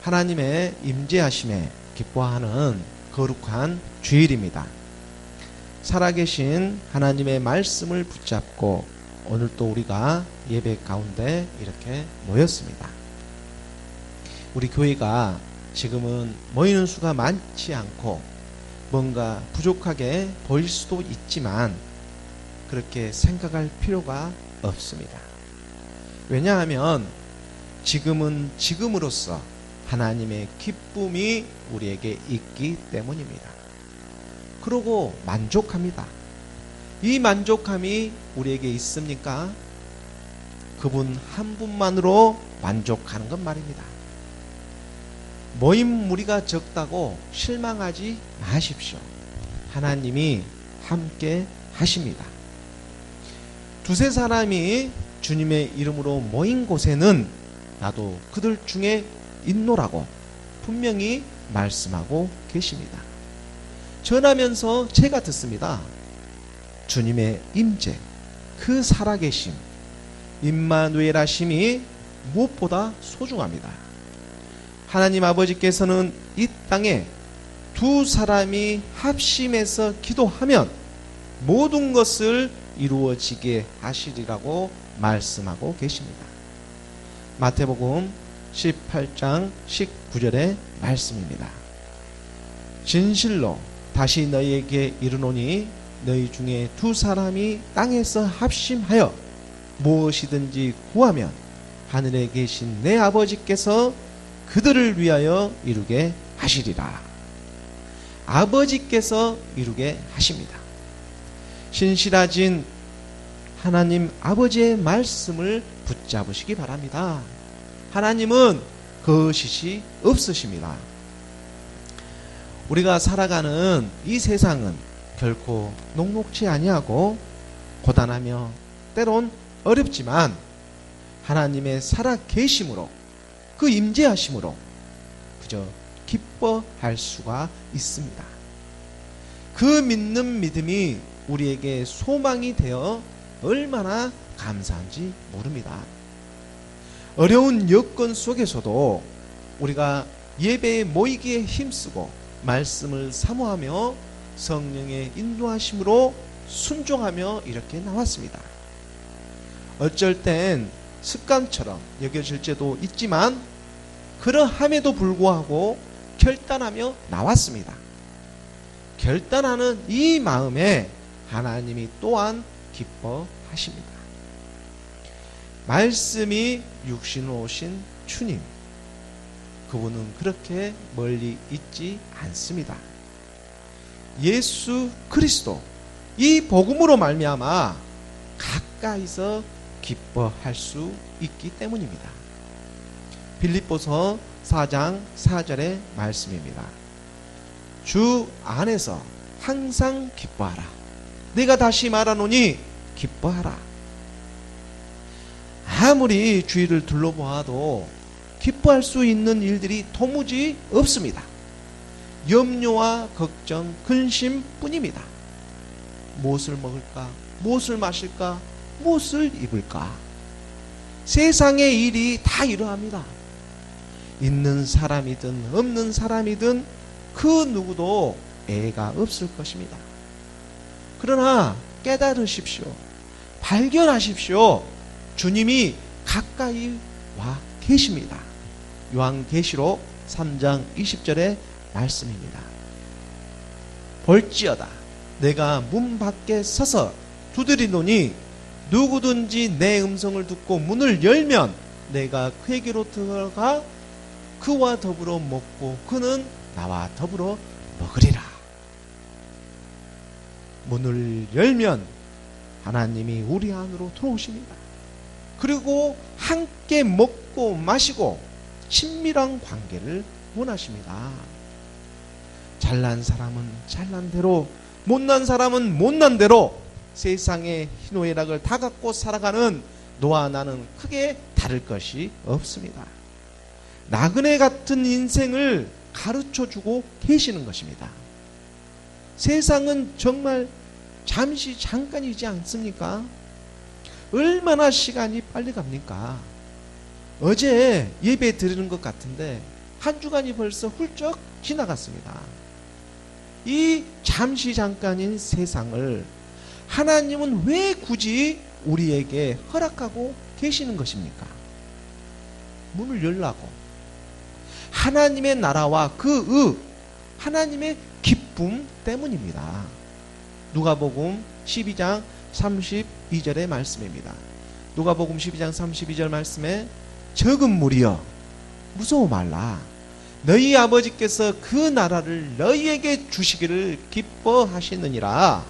하나님의 임재하심에 기뻐하는 거룩한 주일입니다. 살아계신 하나님의 말씀을 붙잡고 오늘 또 우리가 예배 가운데 이렇게 모였습니다. 우리 교회가 지금은 모이는 수가 많지 않고 뭔가 부족하게 보일 수도 있지만 그렇게 생각할 필요가 없습니다. 왜냐하면 지금은 지금으로서 하나님의 기쁨이 우리에게 있기 때문입니다. 그러고 만족합니다. 이 만족함이 우리에게 있습니까? 그분 한 분만으로 만족하는 것 말입니다. 모임 무리가 적다고 실망하지 마십시오. 하나님이 함께 하십니다. 두세 사람이 주님의 이름으로 모인 곳에는 나도 그들 중에 있노라고 분명히 말씀하고 계십니다. 전하면서 제가 듣습니다. 주님의 임재, 그 살아계심, 임마누엘 하심이 무엇보다 소중합니다. 하나님 아버지께서는 이 땅에 두 사람이 합심해서 기도하면 모든 것을 이루어지게 하시리라고 말씀하고 계십니다. 마태복음 18장 19절의 말씀입니다. 진실로 다시 너희에게 이르노니 너희 중에 두 사람이 땅에서 합심하여 무엇이든지 구하면 하늘에 계신 내 아버지께서 그들을 위하여 이루게 하시리라. 아버지께서 이루게 하십니다. 신실하신 하나님 아버지의 말씀을 붙잡으시기 바랍니다. 하나님은 거짓이 없으십니다. 우리가 살아가는 이 세상은 결코 녹록지 아니하고 고단하며 때론 어렵지만 하나님의 살아계심으로 그 임재하심으로 그저 기뻐할 수가 있습니다. 그 믿는 믿음이 우리에게 소망이 되어 얼마나 감사한지 모릅니다. 어려운 여건 속에서도 우리가 예배에 모이기에 힘쓰고 말씀을 사모하며 성령의 인도하심으로 순종하며 이렇게 나왔습니다. 어쩔 땐 습관처럼 여겨질 때도 있지만 그러함에도 불구하고 결단하며 나왔습니다. 결단하는 이 마음에 하나님이 또한 기뻐하십니다. 말씀이 육신으로 오신 주님, 그분은 그렇게 멀리 있지 않습니다. 예수 그리스도, 이 복음으로 말미암아 가까이서 기뻐할 수 있기 때문입니다. 빌립보서 4장 4절의 말씀입니다. 주 안에서 항상 기뻐하라. 내가 다시 말하노니 기뻐하라. 아무리 주위를 둘러보아도 기뻐할 수 있는 일들이 도무지 없습니다. 염려와 걱정, 근심뿐입니다. 무엇을 먹을까? 무엇을 마실까? 무엇을 입을까? 세상의 일이 다 이러합니다. 있는 사람이든 없는 사람이든 그 누구도 애가 없을 것입니다. 그러나 깨달으십시오. 발견하십시오. 주님이 가까이 와 계십니다. 요한계시록 3장 20절의 말씀입니다. 볼지어다 내가 문 밖에 서서 두드리노니 누구든지 내 음성을 듣고 문을 열면 내가 그에게로 들어가 그와 더불어 먹고 그는 나와 더불어 먹으리라. 문을 열면 하나님이 우리 안으로 들어오십니다. 그리고 함께 먹고 마시고 친밀한 관계를 원하십니다. 잘난 사람은 잘난 대로, 못난 사람은 못난 대로 세상의 희노애락을 다 갖고 살아가는 너와 나는 크게 다를 것이 없습니다. 나그네 같은 인생을 가르쳐주고 계시는 것입니다. 세상은 정말 잠시 잠깐이지 않습니까? 얼마나 시간이 빨리 갑니까? 어제 예배 드리는 것 같은데 한 주간이 벌써 훌쩍 지나갔습니다. 이 잠시 잠깐인 세상을 하나님은 왜 굳이 우리에게 허락하고 계시는 것입니까? 문을 열라고. 하나님의 나라와 하나님의 기쁨 때문입니다. 누가복음 12장 32절의 말씀입니다. 누가복음 12장 32절 말씀에 적은 무리여 무서워 말라. 너희 아버지께서 그 나라를 너희에게 주시기를 기뻐하시느니라.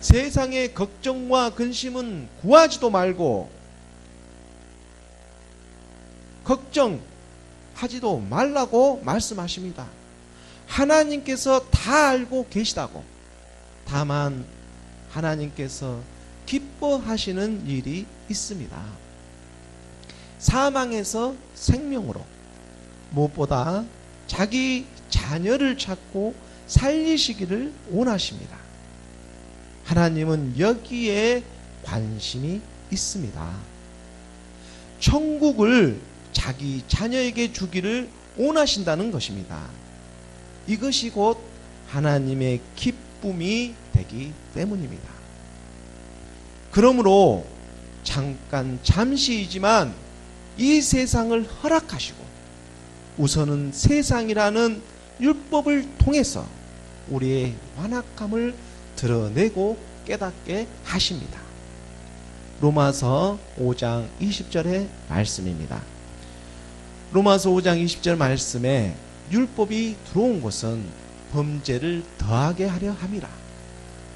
세상의 걱정과 근심은 구하지도 말고 걱정하지도 말라고 말씀하십니다. 하나님께서 다 알고 계시다고. 다만 하나님께서 기뻐하시는 일이 있습니다. 사망에서 생명으로, 무엇보다 자기 자녀를 찾고 살리시기를 원하십니다. 하나님은 여기에 관심이 있습니다. 천국을 자기 자녀에게 주기를 원하신다는 것입니다. 이것이 곧 하나님의 기쁨이 되기 때문입니다. 그러므로 잠시이지만 이 세상을 허락하시고 우선은 세상이라는 율법을 통해서 우리의 완악함을 드러내고 깨닫게 하십니다. 로마서 5장 20절의 말씀입니다. 로마서 5장 20절 말씀에 율법이 들어온 것은 범죄를 더하게 하려 함이라.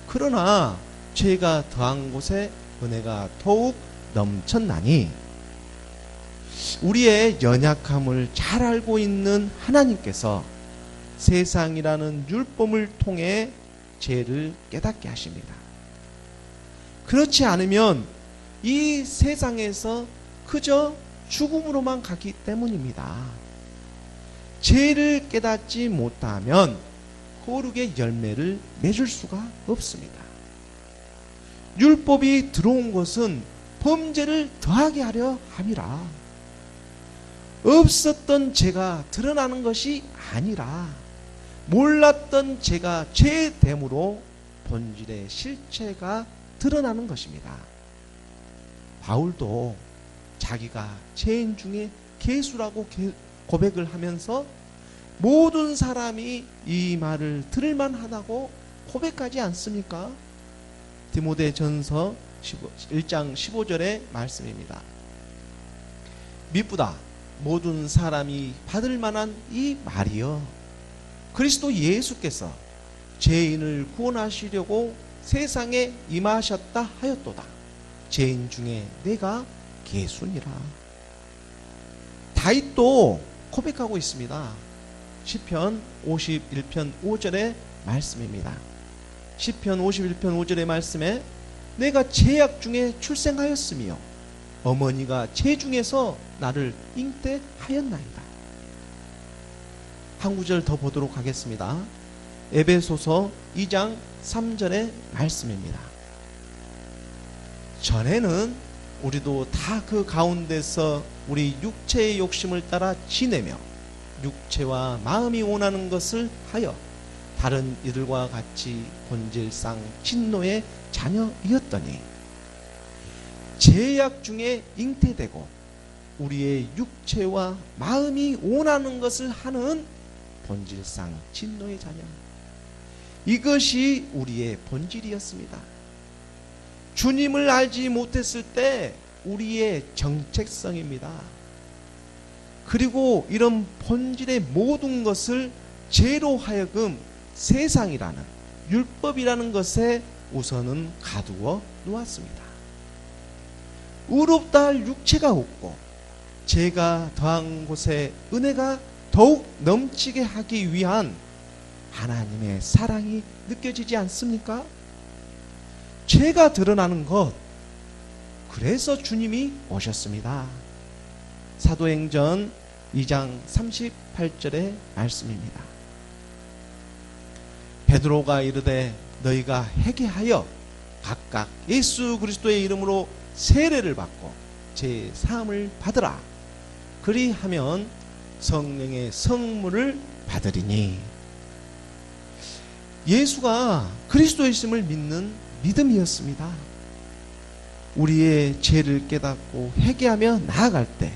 그러나 죄가 더한 곳에 은혜가 더욱 넘쳤나니. 우리의 연약함을 잘 알고 있는 하나님께서 세상이라는 율법을 통해 죄를 깨닫게 하십니다. 그렇지 않으면 이 세상에서 그저 죽음으로만 가기 때문입니다. 죄를 깨닫지 못하면 거룩의 열매를 맺을 수가 없습니다. 율법이 들어온 것은 범죄를 더하게 하려 함이라. 없었던 죄가 드러나는 것이 아니라 몰랐던 죄가 죄됨으로 본질의 실체가 드러나는 것입니다. 바울도 자기가 죄인 중에 괴수라고 고백을 하면서 모든 사람이 이 말을 들을만 하다고 고백하지 않습니까? 디모데전서 1장 15절의 말씀입니다. 미쁘다 모든 사람이 받을 만한 이 말이여, 그리스도 예수께서 죄인을 구원하시려고 세상에 임하셨다 하였도다. 죄인 중에 내가 괴수니라. 다윗도 고백하고 있습니다. 시편 51편 5절의 말씀입니다. 시편 51편 5절의 말씀에 내가 죄악 중에 출생하였으며 어머니가 죄 중에서 나를 잉태하였나이다. 한 구절 더 보도록 하겠습니다. 에베소서 2장 3절의 말씀입니다. 전에는 우리도 다 그 가운데서 우리 육체의 욕심을 따라 지내며 육체와 마음이 원하는 것을 하여 다른 이들과 같이 본질상 진노의 자녀이었더니 죄악 중에 잉태되고 우리의 육체와 마음이 원하는 것을 하는 본질상 진노의 자녀, 이것이 우리의 본질이었습니다. 주님을 알지 못했을 때 우리의 정체성입니다. 그리고 이런 본질의 모든 것을 죄로 하여금 세상이라는 율법이라는 것에 우선은 가두어 놓았습니다. 의롭다 할 육체가 없고 죄가 더한 곳에 은혜가 더욱 넘치게 하기 위한 하나님의 사랑이 느껴지지 않습니까? 죄가 드러나는 것, 그래서 주님이 오셨습니다. 사도행전 2장 38절의 말씀입니다. 베드로가 이르되 너희가 회개하여 각각 예수 그리스도의 이름으로 세례를 받고 제 사함을 받으라. 그리하면 성령의 성물을 받으리니. 예수가 그리스도이심을 믿는 믿음이었습니다. 우리의 죄를 깨닫고 회개하며 나아갈 때,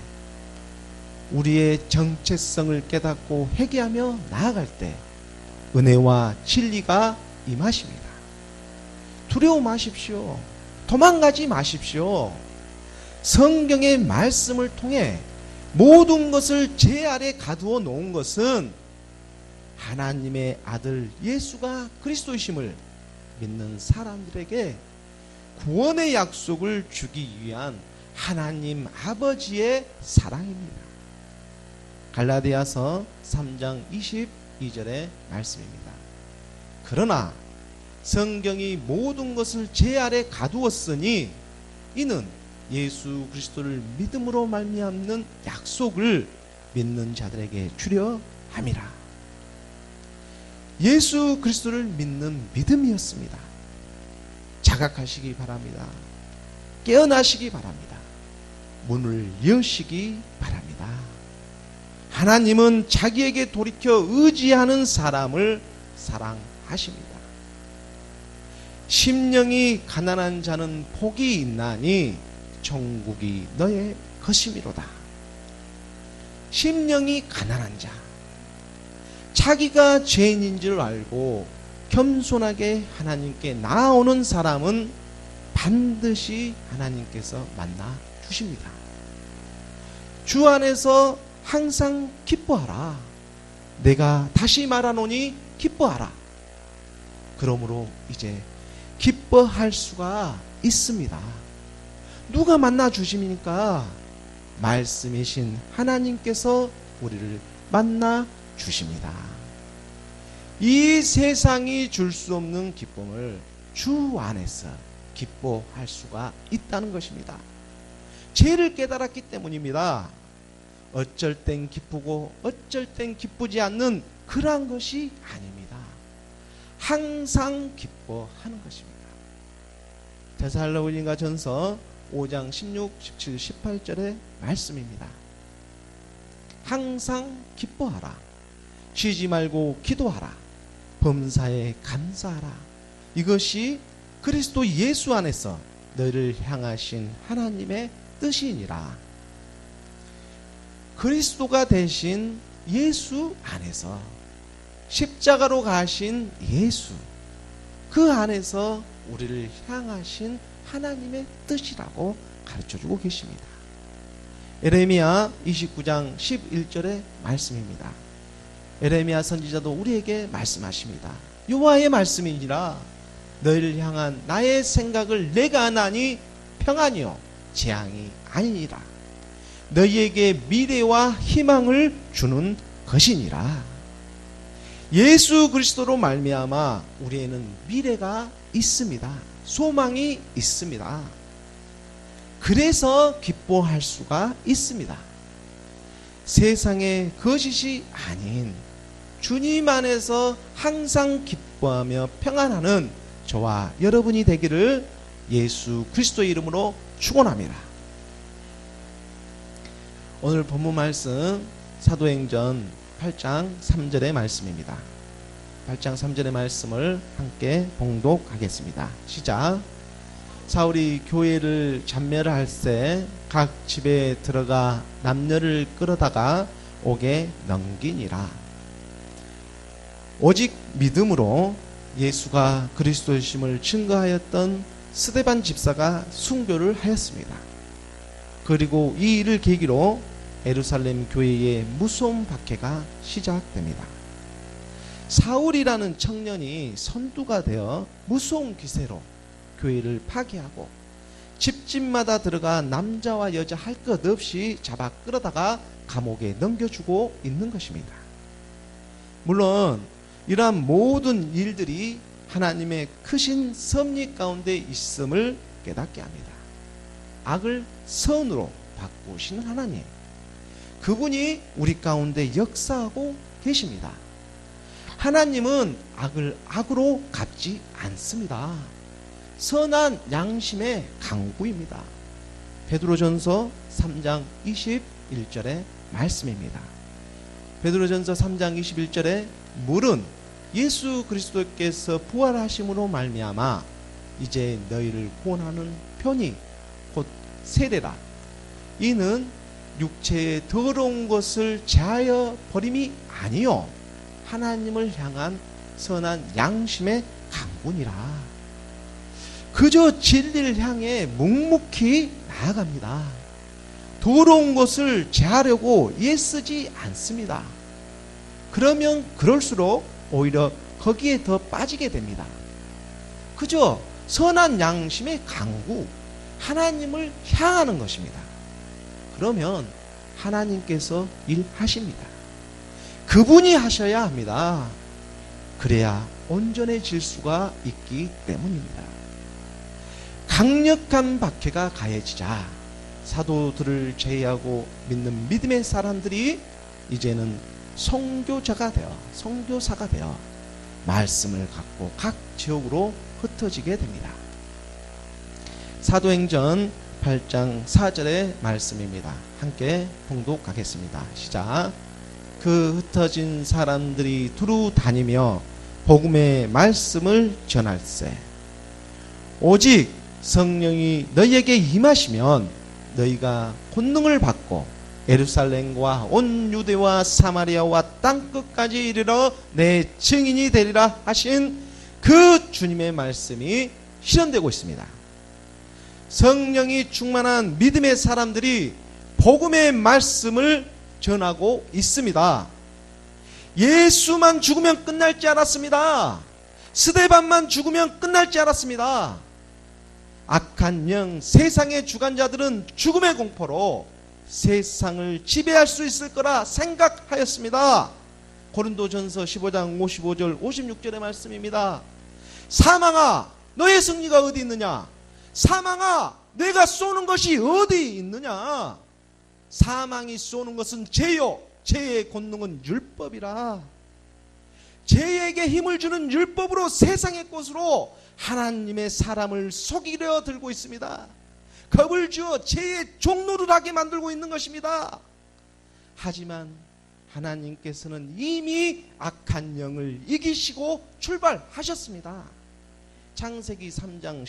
우리의 정체성을 깨닫고 회개하며 나아갈 때 은혜와 진리가 임하십니다. 두려워 마십시오. 도망가지 마십시오. 성경의 말씀을 통해 모든 것을 제 아래 가두어 놓은 것은 하나님의 아들 예수가 그리스도이심을 믿는 사람들에게 구원의 약속을 주기 위한 하나님 아버지의 사랑입니다. 갈라디아서 3장 22절의 말씀입니다. 그러나 성경이 모든 것을 제 아래 가두었으니 이는 예수 그리스도를 믿음으로 말미암는 약속을 믿는 자들에게 주려 함이라. 예수 그리스도를 믿는 믿음이었습니다. 자각하시기 바랍니다. 깨어나시기 바랍니다. 문을 여시기 바랍니다. 하나님은 자기에게 돌이켜 의지하는 사람을 사랑하십니다. 심령이 가난한 자는 복이 있나니 천국이 너의 것이미로다. 심령이 가난한 자, 자기가 죄인인 줄 알고 겸손하게 하나님께 나아오는 사람은 반드시 하나님께서 만나 주십니다. 주 안에서 항상 기뻐하라. 내가 다시 말하노니 기뻐하라. 그러므로 이제 기뻐할 수가 있습니다. 누가 만나 주십니까? 말씀이신 하나님께서 우리를 만나 주십니다. 이 세상이 줄 수 없는 기쁨을 주 안에서 기뻐할 수가 있다는 것입니다. 죄를 깨달았기 때문입니다. 어쩔 땐 기쁘고 어쩔 땐 기쁘지 않는 그러한 것이 아닙니다. 항상 기뻐하는 것입니다. 데살로니가 전서 5장 16, 17, 18절의 말씀입니다. 항상 기뻐하라. 쉬지 말고 기도하라. 범사에 감사하라. 이것이 그리스도 예수 안에서 너희를 향하신 하나님의 뜻이니라. 그리스도가 되신 예수 안에서, 십자가로 가신 예수, 그 안에서 우리를 향하신 하나님의 뜻이라고 가르쳐주고 계십니다. 에레미야 29장 11절의 말씀입니다. 에레미야 선지자도 우리에게 말씀하십니다. 여호와의 말씀이니라. 너희를 향한 나의 생각을 내가 아나니 평안이요 재앙이 아니니라. 너희에게 미래와 희망을 주는 것이니라. 예수 그리스도로 말미암아 우리에는 미래가 있습니다. 소망이 있습니다. 그래서 기뻐할 수가 있습니다. 세상의 거짓이 아닌 주님 안에서 항상 기뻐하며 평안하는 저와 여러분이 되기를 예수 그리스도의 이름으로 축원합니다. 오늘 본문 말씀 사도행전 8장 3절의 말씀입니다. 8장 3절의 말씀을 함께 봉독하겠습니다. 시작. 사울이 교회를 참멸을 할 새 각 집에 들어가 남녀를 끌어다가 옥에 넘기니라. 오직 믿음으로 예수가 그리스도이심을 증거하였던 스데반 집사가 순교를 하였습니다. 그리고 이 일을 계기로 예루살렘 교회의 무서운 박해가 시작됩니다. 사울이라는 청년이 선두가 되어 무서운 기세로 교회를 파괴하고 집집마다 들어가 남자와 여자 할 것 없이 잡아 끌어다가 감옥에 넘겨주고 있는 것입니다. 물론 이러한 모든 일들이 하나님의 크신 섭리 가운데 있음을 깨닫게 합니다. 악을 선으로 바꾸시는 하나님, 그분이 우리 가운데 역사하고 계십니다. 하나님은 악을 악으로 갚지 않습니다. 선한 양심의 강구입니다. 베드로전서 3장 21절의 말씀입니다. 베드로전서 3장 21절에 물은 예수 그리스도께서 부활하심으로 말미암아 이제 너희를 구원하는 편이 곧 세례라. 이는 육체의 더러운 것을 제하여 버림이 아니요 하나님을 향한 선한 양심의 강군이라. 그저 진리를 향해 묵묵히 나아갑니다. 더러운 것을 제하려고 애쓰지 않습니다. 그러면 그럴수록 오히려 거기에 더 빠지게 됩니다. 그저 선한 양심의 강구, 하나님을 향하는 것입니다. 그러면 하나님께서 일하십니다. 그분이 하셔야 합니다. 그래야 온전해질 수가 있기 때문입니다. 강력한 박해가 가해지자 사도들을 제외하고 믿는 믿음의 사람들이 이제는 선교사가 되어 말씀을 갖고 각 지역으로 흩어지게 됩니다. 사도행전 8장 4절의 말씀입니다. 함께 봉독하겠습니다. 시작. 그 흩어진 사람들이 두루 다니며 복음의 말씀을 전할세. 오직 성령이 너희에게 임하시면 너희가 권능을 받고 예루살렘과 온 유대와 사마리아와 땅끝까지 이르러 내 증인이 되리라 하신 그 주님의 말씀이 실현되고 있습니다. 성령이 충만한 믿음의 사람들이 복음의 말씀을 전하고 있습니다. 예수만 죽으면 끝날 줄 알았습니다. 스데반만 죽으면 끝날 줄 알았습니다. 악한 영, 세상의 주관자들은 죽음의 공포로 세상을 지배할 수 있을 거라 생각하였습니다. 고린도전서 15장 55절 56절의 말씀입니다. 사망아 너의 승리가 어디 있느냐? 사망아 내가 쏘는 것이 어디 있느냐? 사망이 쏘는 것은 죄요 죄의 권능은 율법이라. 죄에게 힘을 주는 율법으로 세상의 것으로 하나님의 사람을 속이려 들고 있습니다. 겁을 주어 죄의 종로를 하게 만들고 있는 것입니다. 하지만 하나님께서는 이미 악한 영을 이기시고 출발하셨습니다. 창세기 3장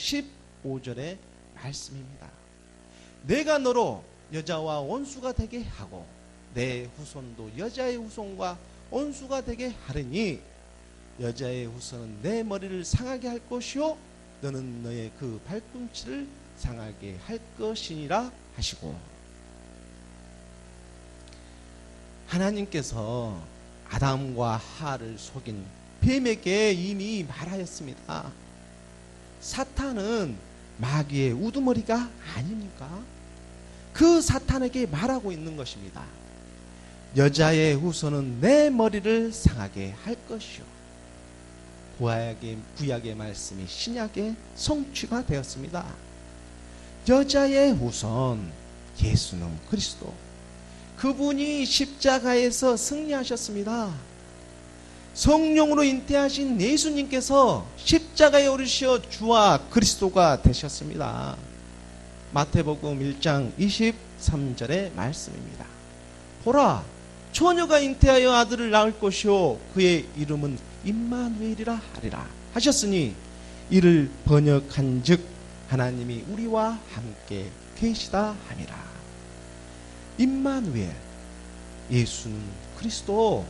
15절의 말씀입니다. 내가 너로 여자와 원수가 되게 하고 내 후손도 여자의 후손과 원수가 되게 하리니 여자의 후손은 내 머리를 상하게 할 것이요 너는 너의 그 발꿈치를 상하게 할 것이니라 하시고, 하나님께서 아담과 하와를 속인 뱀에게 이미 말하였습니다. 사탄은 마귀의 우두머리가 아닙니까? 그 사탄에게 말하고 있는 것입니다. 여자의 후손은 내 머리를 상하게 할 것이요. 구약의 말씀이 신약에 성취가 되었습니다. 여자의 후손 예수는 그리스도, 그분이 십자가에서 승리하셨습니다. 성령으로 잉태하신 예수님께서 십자가에 오르시어 주와 그리스도가 되셨습니다. 마태복음 1장 23절의 말씀입니다. 보라, 처녀가 잉태하여 아들을 낳을 것이요 그의 이름은 임마누엘이라 하리라 하셨으니 이를 번역한즉 하나님이 우리와 함께 계시다 함이라. 임마누엘, 예수는 그리스도,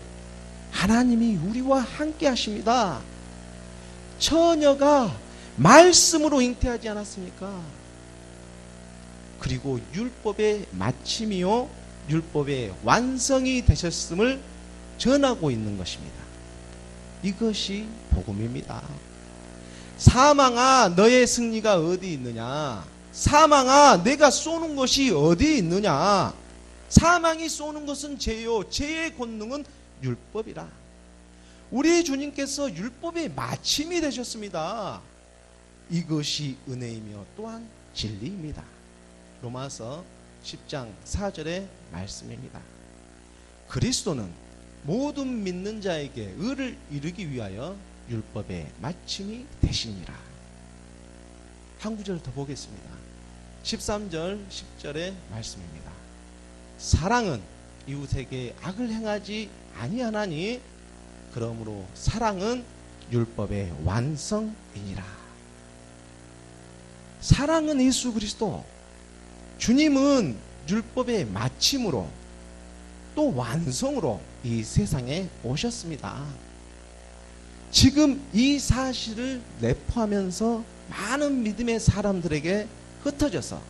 하나님이 우리와 함께 하십니다. 처녀가 말씀으로 잉태하지 않았습니까? 그리고 율법의 마침이요 율법의 완성이 되셨음을 전하고 있는 것입니다. 이것이 복음입니다. 사망아 너의 승리가 어디 있느냐? 사망아 내가 쏘는 것이 어디 있느냐? 사망이 쏘는 것은 죄요 죄의 권능은 율법이라. 우리 주님께서 율법의 마침이 되셨습니다. 이것이 은혜이며 또한 진리입니다. 로마서 10장 4절의 말씀입니다. 그리스도는 모든 믿는 자에게 의를 이루기 위하여 율법의 마침이 되시니라. 한 구절 더 보겠습니다. 13절 10절의 말씀입니다. 사랑은 이웃에게 악을 행하지 아니하나니 그러므로 사랑은 율법의 완성이니라. 사랑은 예수 그리스도, 주님은 율법의 마침으로 또 완성으로 이 세상에 오셨습니다. 지금 이 사실을 내포하면서 많은 믿음의 사람들에게 흩어져서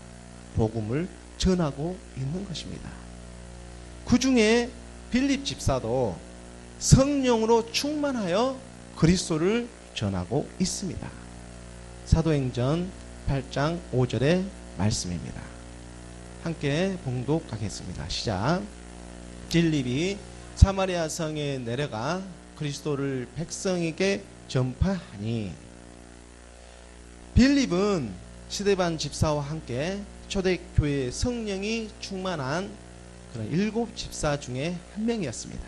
복음을 전하고 있는 것입니다. 그 중에 빌립 집사도 성령으로 충만하여 그리스도를 전하고 있습니다. 사도행전 8장 5절의 말씀입니다. 함께 봉독하겠습니다. 시작. 빌립이 사마리아 성에 내려가 그리스도를 백성에게 전파하니. 빌립은 스데반 집사와 함께 초대교회 성령이 충만한 그런 7 집사 중에 한 명이었습니다.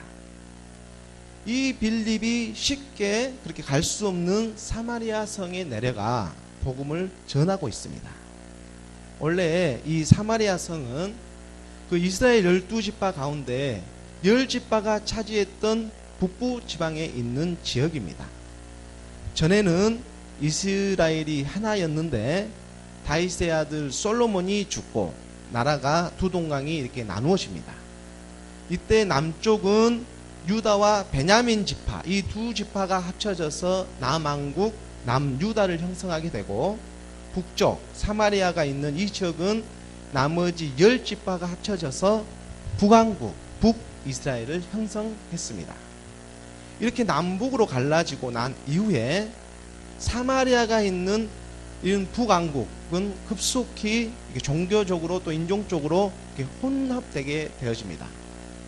이 빌립이 쉽게 그렇게 갈 수 없는 사마리아 성에 내려가 복음을 전하고 있습니다. 원래 이 사마리아 성은 그 이스라엘 12지파 가운데 10지파가 차지했던 북부 지방에 있는 지역입니다. 전에는 이스라엘이 하나였는데 다윗의 아들 솔로몬이 죽고 나라가 두 동강이 이렇게 나누어집니다. 이때 남쪽은 유다와 베냐민 지파, 이 두 지파가 합쳐져서 남왕국 남유다를 형성하게 되고, 북쪽 사마리아가 있는 이 지역은 나머지 10지파가 합쳐져서 북왕국 북이스라엘을 형성했습니다. 이렇게 남북으로 갈라지고 난 이후에 사마리아가 있는 이런 북왕국은 급속히 종교적으로 또 인종적으로 이렇게 혼합되게 되어집니다.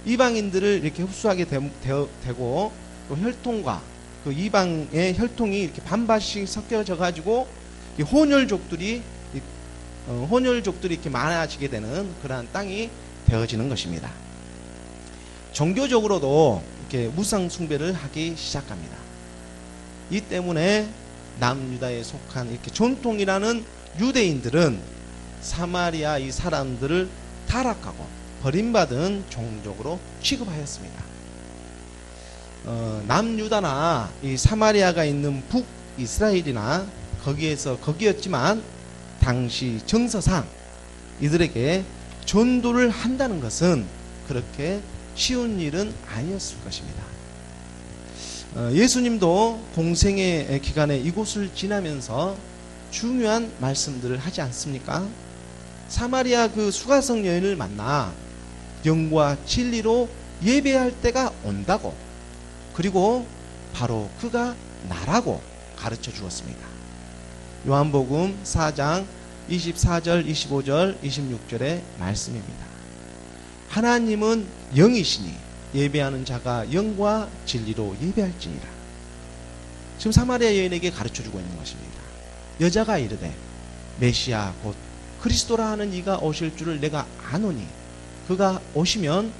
이방인들을 이렇게 흡수하게 되고 또 혈통과 그 이방의 혈통이 이렇게 반반씩 섞여져 가지고 혼혈족들이 이렇게 많아지게 되는 그러한 땅이 되어지는 것입니다. 종교적으로도 이렇게 무상 숭배를 하기 시작합니다. 이 때문에 남유다에 속한 이렇게 전통이라는 유대인들은 사마리아 이 사람들을 타락하고 버림받은 종족으로 취급하였습니다. 남유다나 이 사마리아가 있는 북이스라엘이나 거기였지만 당시 정서상 이들에게 전도를 한다는 것은 그렇게 쉬운 일은 아니었을 것입니다. 예수님도 공생의 기간에 이곳을 지나면서 중요한 말씀들을 하지 않습니까? 사마리아 그 수가성 여인을 만나 영과 진리로 예배할 때가 온다고, 그리고 바로 그가 나라고 가르쳐 주었습니다. 요한복음 4장 24절, 25절, 26절의 말씀입니다. 하나님은 영이시니 예배하는 자가 영과 진리로 예배할지니라. 지금 사마리아 여인에게 가르쳐주고 있는 것입니다. 여자가 이르되 메시아 곧 그리스도라 하는 이가 오실 줄을 내가 아노니 그가 오시면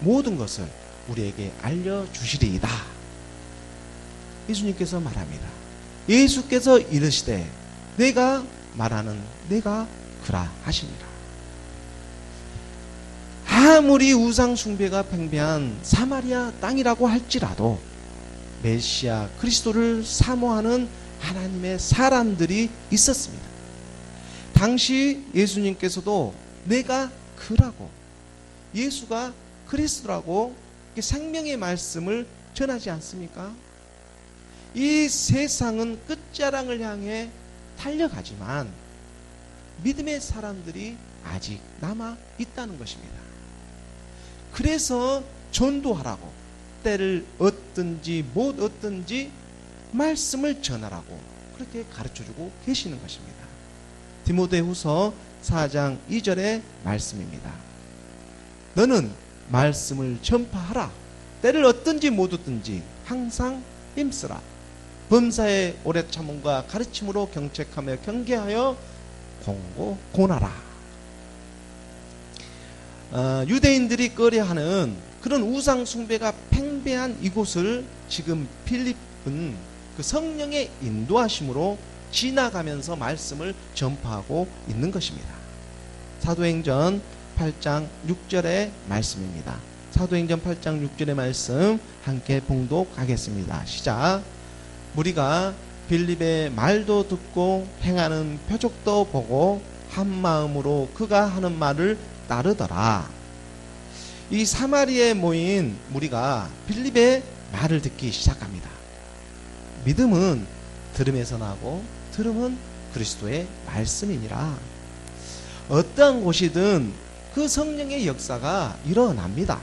모든 것을 우리에게 알려주시리이다. 예수님께서 말합니다. 예수께서 이르시되 내가 말하는 내가 그라 하시니라. 아무리 우상 숭배가 팽배한 사마리아 땅이라고 할지라도 메시아 그리스도를 사모하는 하나님의 사람들이 있었습니다. 당시 예수님께서도 내가 그라고, 예수가 그리스도라고 생명의 말씀을 전하지 않습니까? 이 세상은 끝자락을 향해 달려가지만 믿음의 사람들이 아직 남아 있다는 것입니다. 그래서 전도하라고, 때를 얻든지 못 얻든지 말씀을 전하라고 그렇게 가르쳐주고 계시는 것입니다. 디모데후서 4장 2절의 말씀입니다. 너는 말씀을 전파하라. 때를 얻든지 못 얻든지 항상 힘쓰라. 범사의 오래 참음과 가르침으로 경책하며 경계하여 공고곤하라. 유대인들이 꺼려하는 그런 우상 숭배가 팽배한 이곳을 지금 빌립은 그 성령의 인도하심으로 지나가면서 말씀을 전파하고 있는 것입니다. 사도행전 8장 6절의 말씀입니다. 사도행전 8장 6절의 말씀 함께 봉독하겠습니다. 시작. 무리가 빌립의 말도 듣고 행하는 표적도 보고 한 마음으로 그가 하는 말을 따르더라. 이 사마리아에 모인 무리가 빌립의 말을 듣기 시작합니다. 믿음은 들음에서 나고 들음은 그리스도의 말씀이니라. 어떠한 곳이든 그 성령의 역사가 일어납니다.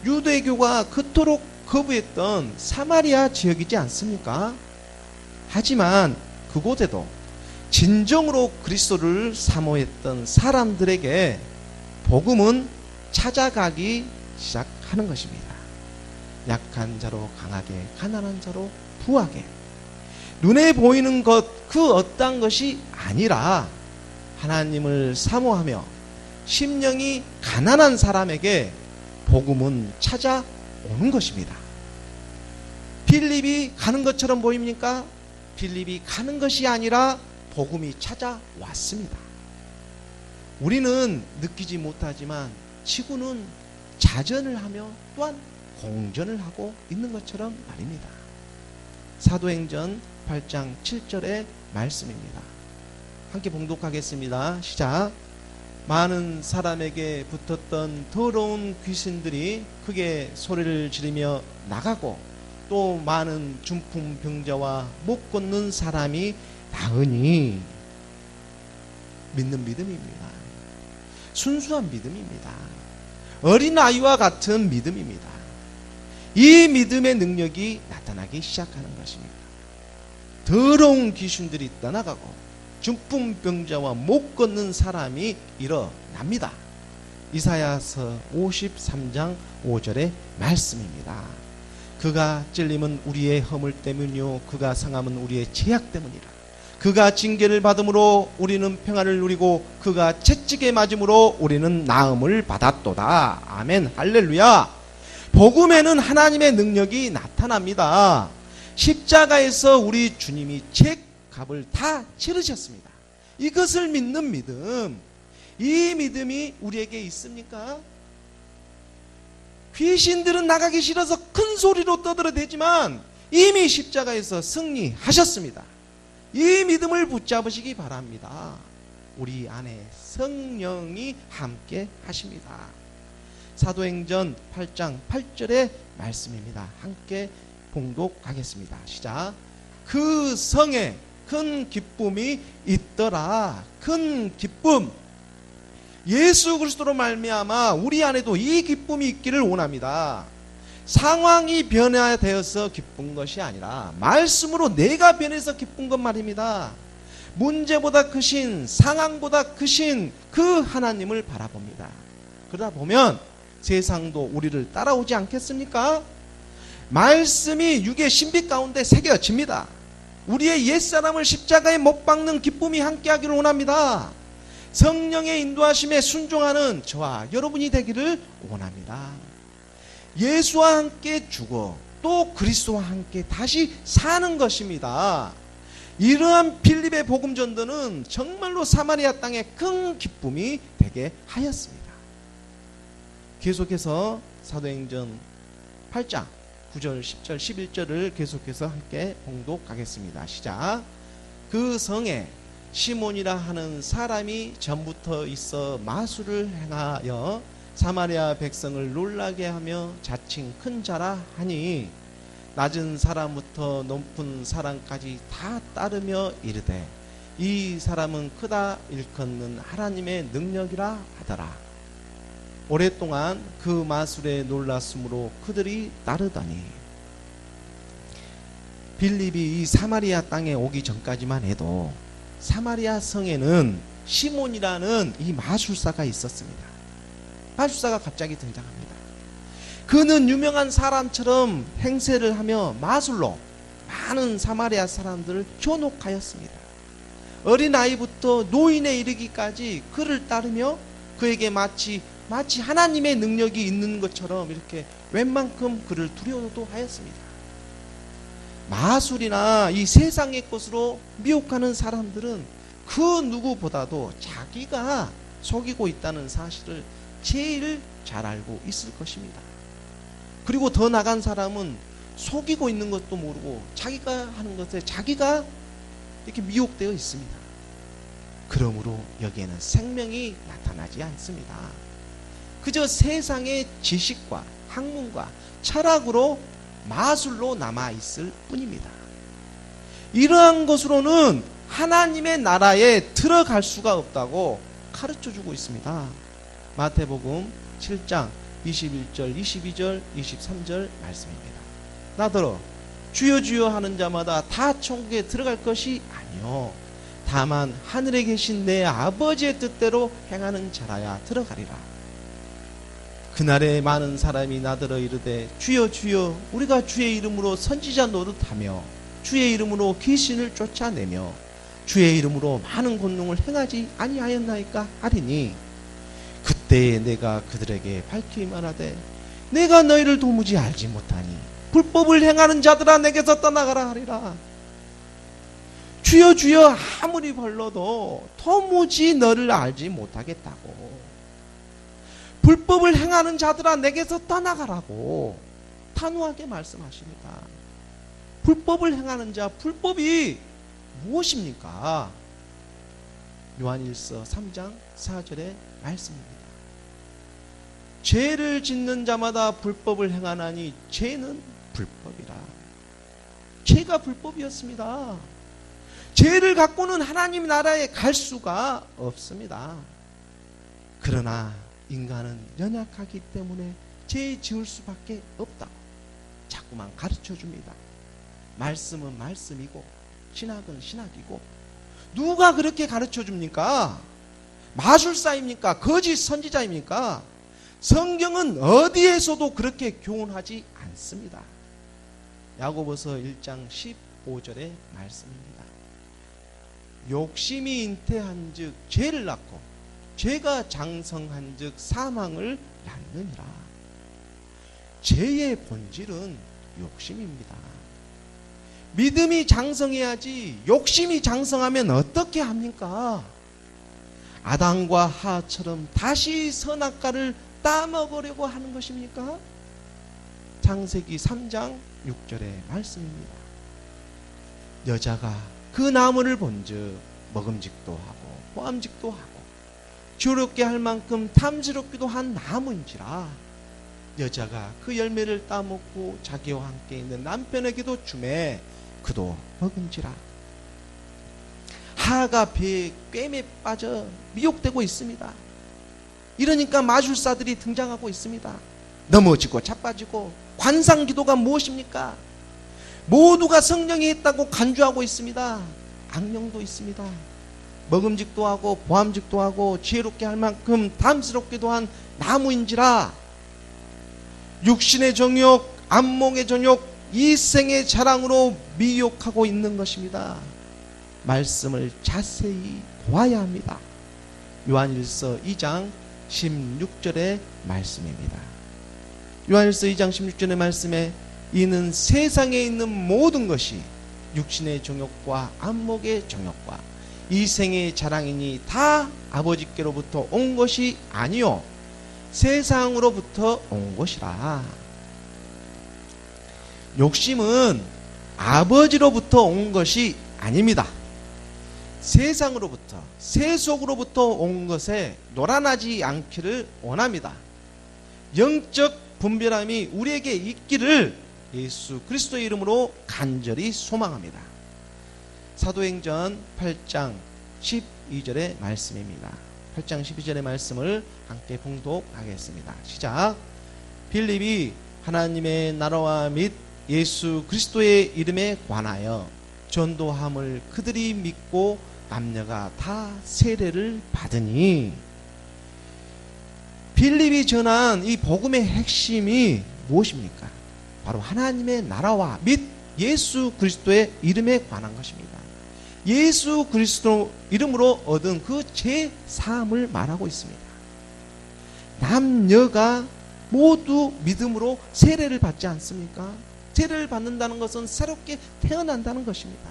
유대교가 그토록 거부했던 사마리아 지역이지 않습니까? 하지만 그곳에도 진정으로 그리스도를 사모했던 사람들에게 복음은 찾아가기 시작하는 것입니다. 약한 자로 강하게, 가난한 자로 부하게, 눈에 보이는 것 그 어떠한 것이 아니라 하나님을 사모하며 심령이 가난한 사람에게 복음은 찾아오는 것입니다. 빌립이 가는 것처럼 보입니까? 빌립이 가는 것이 아니라 복음이 찾아왔습니다. 우리는 느끼지 못하지만 지구는 자전을 하며 또한 공전을 하고 있는 것처럼 말입니다. 사도행전 8장 7절의 말씀입니다. 함께 봉독하겠습니다. 시작. 많은 사람에게 붙었던 더러운 귀신들이 크게 소리를 지르며 나가고 또 많은 중풍 병자와 못 걷는 사람이 나으니. 믿는 믿음입니다. 순수한 믿음입니다. 어린아이와 같은 믿음입니다. 이 믿음의 능력이 나타나기 시작하는 것입니다. 더러운 귀신들이 떠나가고 중풍병자와 못 걷는 사람이 일어납니다. 이사야서 53장 5절의 말씀입니다. 그가 찔림은 우리의 허물 때문이요 그가 상함은 우리의 죄악 때문이라. 그가 징계를 받음으로 우리는 평안을 누리고 그가 채찍에 맞음으로 우리는 나음을 받았도다. 아멘. 할렐루야. 복음에는 하나님의 능력이 나타납니다. 십자가에서 우리 주님이 죄값을 다 치르셨습니다. 이것을 믿는 믿음, 이 믿음이 우리에게 있습니까? 귀신들은 나가기 싫어서 큰 소리로 떠들어대지만 이미 십자가에서 승리하셨습니다. 이 믿음을 붙잡으시기 바랍니다. 우리 안에 성령이 함께 하십니다. 사도행전 8장 8절의 말씀입니다. 함께 봉독하겠습니다. 시작. 그 성에 큰 기쁨이 있더라. 큰 기쁨. 예수 그리스도로 말미암아 우리 안에도 이 기쁨이 있기를 원합니다. 상황이 변화되어서 기쁜 것이 아니라 말씀으로 내가 변해서 기쁜 것 말입니다. 문제보다 크신, 상황보다 크신 그 하나님을 바라봅니다. 그러다 보면 세상도 우리를 따라오지 않겠습니까? 말씀이 육의 신비 가운데 새겨집니다. 우리의 옛사람을 십자가에 못 박는 기쁨이 함께하기를 원합니다. 성령의 인도하심에 순종하는 저와 여러분이 되기를 원합니다. 예수와 함께 죽어 또 그리스도와 함께 다시 사는 것입니다. 이러한 빌립의 복음 전도는 정말로 사마리아 땅에 큰 기쁨이 되게 하였습니다. 계속해서 사도행전 8장 9절, 10절, 11절을 계속해서 함께 봉독하겠습니다. 시작. 그 성에 시몬이라 하는 사람이 전부터 있어 마술을 행하여 사마리아 백성을 놀라게 하며 자칭 큰 자라 하니 낮은 사람부터 높은 사람까지 다 따르며 이르되 이 사람은 크다 일컫는 하나님의 능력이라 하더라. 오랫동안 그 마술에 놀랐으므로 그들이 따르더니. 빌립이 이 사마리아 땅에 오기 전까지만 해도 사마리아 성에는 시몬이라는 이 마술사가 있었습니다. 마술사가 갑자기 등장합니다. 그는 유명한 사람처럼 행세를 하며 마술로 많은 사마리아 사람들을 현혹하였습니다. 어린아이부터 노인에 이르기까지 그를 따르며 그에게 마치 하나님의 능력이 있는 것처럼 이렇게 웬만큼 그를 두려워도 하였습니다. 마술이나 이 세상의 것으로 미혹하는 사람들은 그 누구보다도 자기가 속이고 있다는 사실을 제일 잘 알고 있을 것입니다. 그리고 더 나간 사람은 속이고 있는 것도 모르고 자기가 하는 것에 자기가 이렇게 미혹되어 있습니다. 그러므로 여기에는 생명이 나타나지 않습니다. 그저 세상의 지식과 학문과 철학으로 마술로 남아있을 뿐입니다. 이러한 것으로는 하나님의 나라에 들어갈 수가 없다고 가르쳐주고 있습니다. 마태복음 7장 21절, 22절, 23절 말씀입니다. 나더러 주여 주여 하는 자마다 다 천국에 들어갈 것이 아니요 다만 하늘에 계신 내 아버지의 뜻대로 행하는 자라야 들어가리라. 그날에 많은 사람이 나더러 이르되 주여 주여 우리가 주의 이름으로 선지자 노릇하며 주의 이름으로 귀신을 쫓아내며 주의 이름으로 많은 권능을 행하지 아니하였나이까 하리니 그때에 내가 그들에게 밝히 말하되 내가 너희를 도무지 알지 못하니 불법을 행하는 자들아 내게서 떠나가라 하리라. 주여 주여 아무리 불러도 도무지 너를 알지 못하겠다고. 불법을 행하는 자들아 내게서 떠나가라고 단호하게 말씀하십니다. 불법을 행하는 자, 불법이 무엇입니까? 요한일서 3장 4절의 말씀입니다. 죄를 짓는 자마다 불법을 행하나니 죄는 불법이라. 죄가 불법이었습니다. 죄를 갖고는 하나님 나라에 갈 수가 없습니다. 그러나 인간은 연약하기 때문에 죄 지을 수밖에 없다고 자꾸만 가르쳐 줍니다. 말씀은 말씀이고 신학은 신학이고. 누가 그렇게 가르쳐 줍니까? 마술사입니까? 거짓 선지자입니까? 성경은 어디에서도 그렇게 교훈하지 않습니다. 야고보서 1장 15절의 말씀입니다. 욕심이 잉태한 즉 죄를 낳고 죄가 장성한 즉 사망을 낳느니라. 죄의 본질은 욕심입니다. 믿음이 장성해야지 욕심이 장성하면 어떻게 합니까? 아담과 하와처럼 다시 선악과를 따먹으려고 하는 것입니까? 창세기 3장 6절의 말씀입니다. 여자가 그 나무를 본즉 먹음직도 하고 보암직도 하고 지혜롭게 할 만큼 탐스럽기도 한 나무인지라 여자가 그 열매를 따먹고 자기와 함께 있는 남편에게도 주매 그도 먹은지라. 하가 배에 꿰매 빠져 미혹되고 있습니다. 이러니까 마술사들이 등장하고 있습니다. 넘어지고 자빠지고. 관상기도가 무엇입니까? 모두가 성령이 있다고 간주하고 있습니다. 악령도 있습니다. 먹음직도 하고 보암직도 하고 지혜롭게 할 만큼 탐스럽기도 한 나무인지라. 육신의 정욕, 안목의 정욕, 이생의 자랑으로 미혹하고 있는 것입니다. 말씀을 자세히 보아야 합니다. 요한일서 2장 16절의 말씀입니다. 요한일서 2장 16절의 말씀에 이는 세상에 있는 모든 것이 육신의 정욕과 안목의 정욕과 이생의 자랑이니 다 아버지께로부터 온 것이 아니요 세상으로부터 온 것이라. 욕심은 아버지로부터 온 것이 아닙니다. 세상으로부터, 세속으로부터 온 것에 놀아나지 않기를 원합니다. 영적 분별함이 우리에게 있기를 예수 그리스도의 이름으로 간절히 소망합니다. 사도행전 8장 12절의 말씀입니다. 8장 12절의 말씀을 함께 봉독하겠습니다. 시작. 빌립이 하나님의 나라와 및 예수 그리스도의 이름에 관하여 전도함을 그들이 믿고 남녀가 다 세례를 받으니. 빌립이 전한 이 복음의 핵심이 무엇입니까? 바로 하나님의 나라와 및 예수 그리스도의 이름에 관한 것입니다. 예수 그리스도 이름으로 얻은 그 죄 사함을 말하고 있습니다. 남녀가 모두 믿음으로 세례를 받지 않습니까? 세례를 받는다는 것은 새롭게 태어난다는 것입니다.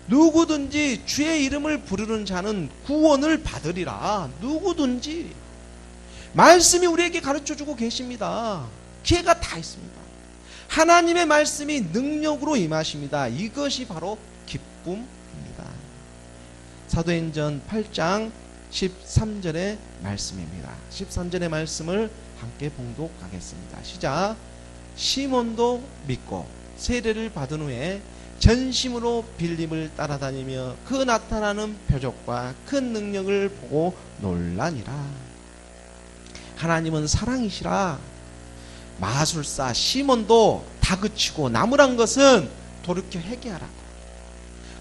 누구든지 주의 이름을 부르는 자는 구원을 받으리라. 누구든지 말씀이 우리에게 가르쳐주고 계십니다. 기회가 다 있습니다. 하나님의 말씀이 능력으로 임하십니다. 이것이 바로 기쁨입니다. 사도행전 8장 13절의 말씀입니다. 13절의 말씀을 함께 봉독하겠습니다. 시작. 시몬도 믿고 세례를 받은 후에 전심으로 빌립을 따라다니며 그 나타나는 표적과 큰 능력을 보고 놀라니라. 하나님은 사랑이시라. 마술사 시몬도 다그치고 나무란 것은 돌이켜 회개하라고.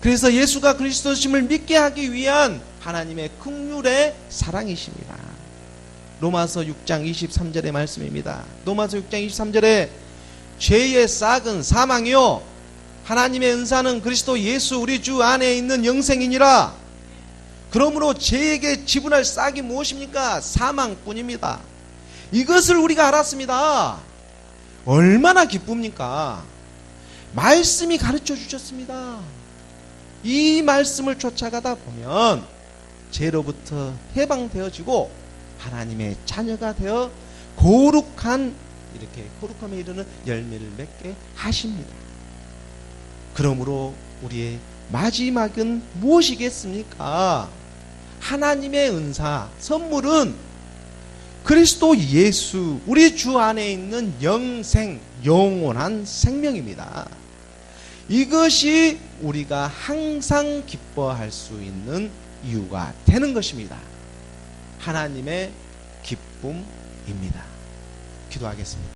그래서 예수가 그리스도심을 믿게 하기 위한 하나님의 긍휼의 사랑이십니다. 로마서 6장 23절의 말씀입니다. 로마서 6장 23절에 죄의 싹은 사망이요 하나님의 은사는 그리스도 예수 우리 주 안에 있는 영생이니라. 그러므로 죄에게 지불할 싹이 무엇입니까? 사망뿐입니다. 이것을 우리가 알았습니다. 얼마나 기쁩니까? 말씀이 가르쳐 주셨습니다. 이 말씀을 쫓아가다 보면 죄로부터 해방되어지고 하나님의 자녀가 되어 거룩함에 이르는 열매를 맺게 하십니다. 그러므로 우리의 마지막은 무엇이겠습니까? 하나님의 은사, 선물은 그리스도 예수, 우리 주 안에 있는 영생, 영원한 생명입니다. 이것이 우리가 항상 기뻐할 수 있는 이유가 되는 것입니다. 하나님의 기쁨입니다. 기도하겠습니다.